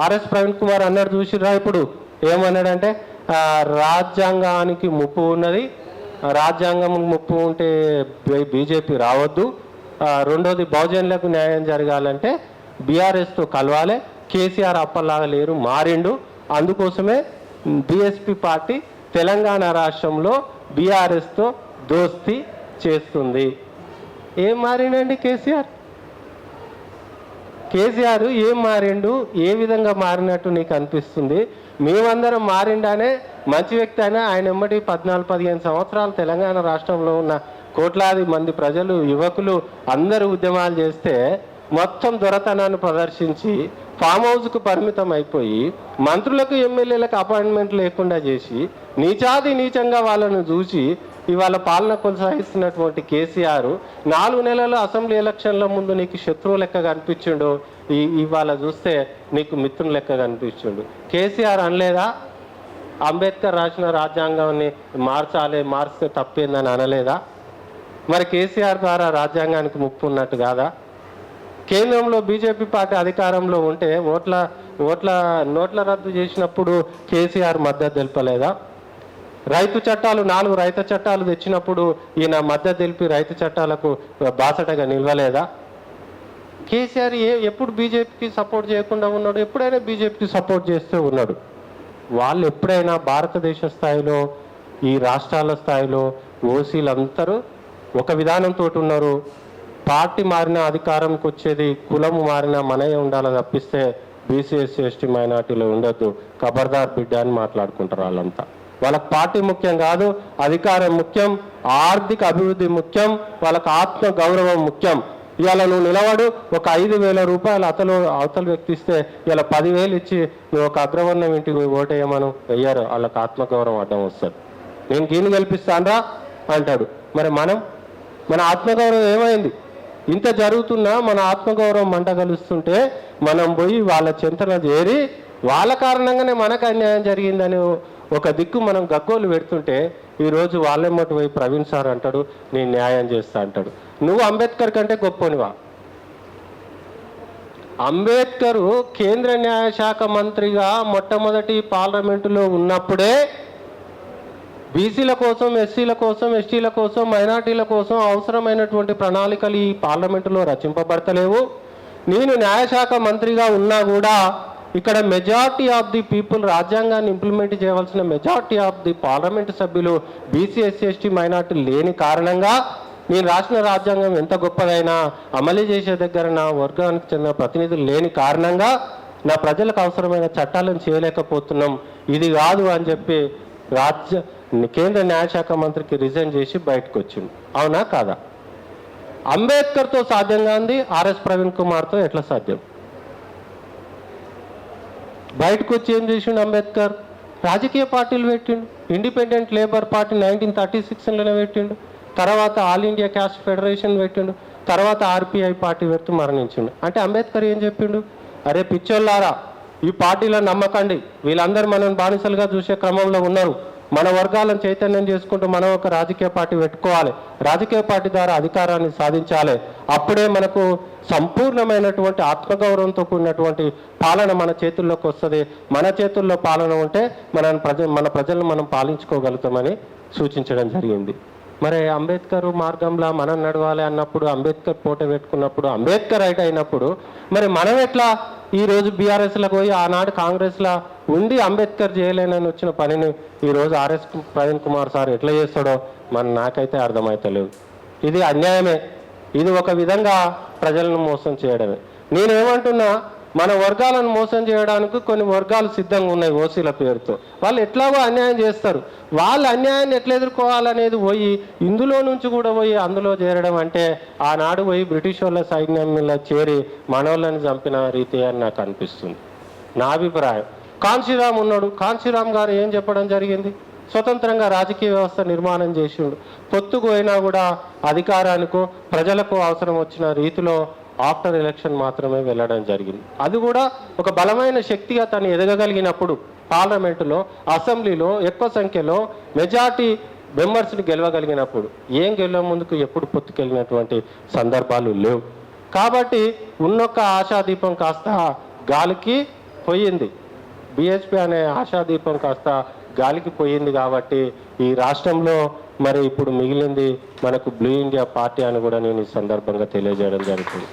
RS Praveen Kumar అన్నాడు చూసిరా ఇప్పుడు ఏమన్నాడంటే రాజ్యాంగానికి ముప్పు ఉన్నది, రాజ్యాంగం ముప్పు ఉంటే బీజేపీ రావద్దు, రెండోది బహుజనులకు న్యాయం జరగాలంటే బీఆర్ఎస్తో కలవాలి, కేసీఆర్ అప్పలాగా లేరు మారిండు, అందుకోసమే బీఎస్పీ పార్టీ తెలంగాణ రాష్ట్రంలో బీఆర్ఎస్తో దోస్తీ చేస్తుంది. ఏం మారిండండి కేసీఆర్? కేసీఆర్ ఏం మారిండు, ఏ విధంగా మారినట్టు నీకు అనిపిస్తుంది? మేమందరం మారిండానే మంచి వ్యక్తి అయినా ఆయన ఎమ్మటి 14-15 సంవత్సరాలు తెలంగాణ రాష్ట్రంలో ఉన్న కోట్లాది మంది ప్రజలు యువకులు అందరూ ఉద్యమాలు చేస్తే మొత్తం దొరతనాన్ని ప్రదర్శించి ఫామ్ హౌస్కు పరిమితం అయిపోయి మంత్రులకు ఎమ్మెల్యేలకు అపాయింట్మెంట్ లేకుండా చేసి నీచాది నీచంగా వాళ్ళను చూసి ఇవాళ పాలన కొనసాగిస్తున్నటువంటి కేసీఆర్ 4 నెలలు అసెంబ్లీ ఎలక్షన్ల ముందు నీకు శత్రువు లెక్క కనిపించిండు, ఇవాళ చూస్తే నీకు మిత్రుని లెక్క కనిపించిండు. కేసీఆర్ అనలేదా అంబేద్కర్ రాసిన రాజ్యాంగాన్ని మార్చాలి, మార్చితే తప్పేందని అనలేదా? మరి కేసీఆర్ ద్వారా రాజ్యాంగానికి ముప్పు ఉన్నట్టు కాదా? కేంద్రంలో బీజేపీ పార్టీ అధికారంలో ఉంటే నోట్ల రద్దు చేసినప్పుడు కేసీఆర్ మద్దతు తెలపలేదా? రైతు చట్టాలు 4 రైతు చట్టాలు తెచ్చినప్పుడు ఈయన మద్దతు తెలిపి రైతు చట్టాలకు బాసటగా నిలవలేదా? కేసీఆర్ ఎప్పుడు బీజేపీకి సపోర్ట్ చేయకుండా ఉన్నాడు? ఎప్పుడైనా బీజేపీకి సపోర్ట్ చేస్తూ ఉన్నాడు. వాళ్ళు ఎప్పుడైనా భారతదేశ స్థాయిలో ఈ రాష్ట్రాల స్థాయిలో ఓసీలందరూ ఒక విధానంతో ఉన్నారు. పార్టీ మారిన అధికారంకి వచ్చేది కులము మారిన మనయే ఉండాలి తప్పిస్తే బీసీ ఎస్సీ ఎస్టీ మైనార్టీలో ఉండొద్దు, ఖబర్దార్ బిడ్డ అని మాట్లాడుకుంటారు వాళ్ళంతా. వాళ్ళకి పార్టీ ముఖ్యం కాదు, అధికారం ముఖ్యం, ఆర్థిక అభివృద్ధి ముఖ్యం, వాళ్ళకి ఆత్మ గౌరవం ముఖ్యం. ఇవాళ నువ్వు నిలబడు ఒక 5,000 రూపాయలు అవతల వ్యక్తి ఇస్తే ఇలా 10,000 ఇచ్చి నువ్వు ఒక అగ్రవర్ణం ఇంటికి ఓటేయమను వెయ్యారు, వాళ్ళకి ఆత్మగౌరవం అడ్డం వస్తుంది. నేను గీని గెలిపిస్తానరా అంటాడు. మరి మన ఆత్మగౌరవం ఏమైంది? ఇంత జరుగుతున్నా మన ఆత్మగౌరవం మంట కలుస్తుంటే మనం పోయి వాళ్ళ చింతన చేరి వాళ్ళ కారణంగానే మనకు అన్యాయం జరిగిందని ఒక దిక్కు మనం గగ్గోలు పెడుతుంటే ఈరోజు వాళ్ళెమ్మటి పోయి ప్రవీణ్ సార్ అంటాడు నేను న్యాయం చేస్తా అంటాడు. నువ్వు అంబేద్కర్ కంటే గొప్పనివా? అంబేద్కర్ కేంద్ర న్యాయశాఖ మంత్రిగా మొట్టమొదటి పార్లమెంటులో ఉన్నప్పుడే బీసీల కోసం, ఎస్సీల కోసం, ఎస్టీల కోసం, మైనార్టీల కోసం అవసరమైనటువంటి ప్రణాళికలు ఈ పార్లమెంటులో రచింపబడతలేవు. నేను న్యాయశాఖ మంత్రిగా ఉన్నా కూడా ఇక్కడ మెజార్టీ ఆఫ్ ది పీపుల్ రాజ్యాంగాన్ని ఇంప్లిమెంట్ చేయవలసిన మెజార్టీ ఆఫ్ ది పార్లమెంటు సభ్యులు బీసీ ఎస్సీ ఎస్టీ మైనార్టీ లేని కారణంగా నేను రాసిన రాజ్యాంగం ఎంత గొప్పదైనా అమలు చేసే దగ్గర నా వర్గానికి చెందిన ప్రతినిధులు లేని కారణంగా నా ప్రజలకు అవసరమైన చట్టాలను చేయలేకపోతున్నాం, ఇది కాదు అని చెప్పి కేంద్ర న్యాయశాఖ మంత్రికి రిజైన్ చేసి బయటకు వచ్చింది. అవునా కాదా? అంబేద్కర్తో సాధ్యం కాంది ఆర్ఎస్ ప్రవీణ్ కుమార్తో ఎట్లా సాధ్యం? బయటకు వచ్చి ఏం చేసిండు అంబేద్కర్? రాజకీయ పార్టీలు పెట్టిండు. ఇండిపెండెంట్ లేబర్ పార్టీ 1936లోనే పెట్టిండు, తర్వాత ఆల్ ఇండియా క్యాస్ట్ ఫెడరేషన్ పెట్టిండు, తర్వాత ఆర్పిఐ పార్టీ పెడుతూ మరణించిండు. అంటే అంబేద్కర్ ఏం చెప్పిండు? అరే పిచ్చోళ్ళారా, ఈ పార్టీలో నమ్మకండి, వీళ్ళందరూ మనం బానిసలుగా చూసే క్రమంలో ఉన్నారు, మన వర్గాలను చైతన్యం చేసుకుంటూ మనం ఒక రాజకీయ పార్టీ పెట్టుకోవాలి, రాజకీయ పార్టీ ద్వారా అధికారాన్ని సాధించాలి, అప్పుడే మనకు సంపూర్ణమైనటువంటి ఆత్మగౌరవంతో కూడినటువంటి పాలన మన చేతుల్లోకి వస్తుంది, మన చేతుల్లో పాలన ఉంటే మన ప్రజలను మనం పాలించుకోగలుగుతామని సూచించడం జరిగింది. మరి అంబేద్కర్ మార్గంలో మనం నడవాలి అన్నప్పుడు, అంబేద్కర్ పోటీ పెట్టుకున్నప్పుడు, అంబేద్కర్ రైట్ అయినప్పుడు మరి మనం ఎట్లా ఈరోజు బీఆర్ఎస్లకు పోయి ఆనాడు కాంగ్రెస్లో ఉండి అంబేద్కర్ చేయలేనని వచ్చిన పనిని ఈరోజు ఆర్ఎస్ ప్రవీణ్ కుమార్ సార్ ఎట్లా చేస్తాడో నాకైతే అర్థమవుతలేదు. ఇది అన్యాయమే, ఇది ఒక విధంగా ప్రజలను మోసం చేయడమే. నేనేమంటున్నా, మన వర్గాలను మోసం చేయడానికి కొన్ని వర్గాలు సిద్ధంగా ఉన్నాయి ఓసీల పేరుతో. వాళ్ళు ఎట్లాగో అన్యాయం చేస్తారు, వాళ్ళ అన్యాయాన్ని ఎట్లా ఎదుర్కోవాలనేది పోయి ఇందులో నుంచి కూడా పోయి అందులో చేరడం అంటే ఆనాడు పోయి బ్రిటిష్ వాళ్ళ సైన్యంలో చేరి మనోళ్ళని చంపిన రీతి అని నాకు అనిపిస్తుంది. నా అభిప్రాయం. కాన్షీరామ్ ఉన్నాడు, కాన్షీరామ్ గారు ఏం చెప్పడం జరిగింది? స్వతంత్రంగా రాజకీయ వ్యవస్థ నిర్మాణం చేసిండు, పొత్తుకు అయినా కూడా అధికారానికో ప్రజలకు అవసరం వచ్చిన రీతిలో ఆఫ్టర్ ఎలక్షన్ మాత్రమే వెళ్ళడం జరిగింది. అది కూడా ఒక బలమైన శక్తిగా తను ఎదగగలిగినప్పుడు పార్లమెంటులో, అసెంబ్లీలో ఎక్కువ సంఖ్యలో మెజార్టీ మెంబర్స్ని గెలవగలిగినప్పుడు. ఏం గెలవ ముందుకు ఎప్పుడు పొత్తుకెళ్ళినటువంటి సందర్భాలు లేవు. కాబట్టి ఉన్నొక్క ఆశాదీపం కాస్త గాలికి పోయింది. బీఎస్పీ అనే ఆశాదీపం కాస్త గాలికి పోయింది కాబట్టి ఈ రాష్ట్రంలో మరి ఇప్పుడు మిగిలింది మనకు బ్లూ ఇండియా పార్టీ అని కూడా నేను ఈ సందర్భంగా తెలియజేయడం జరుగుతుంది.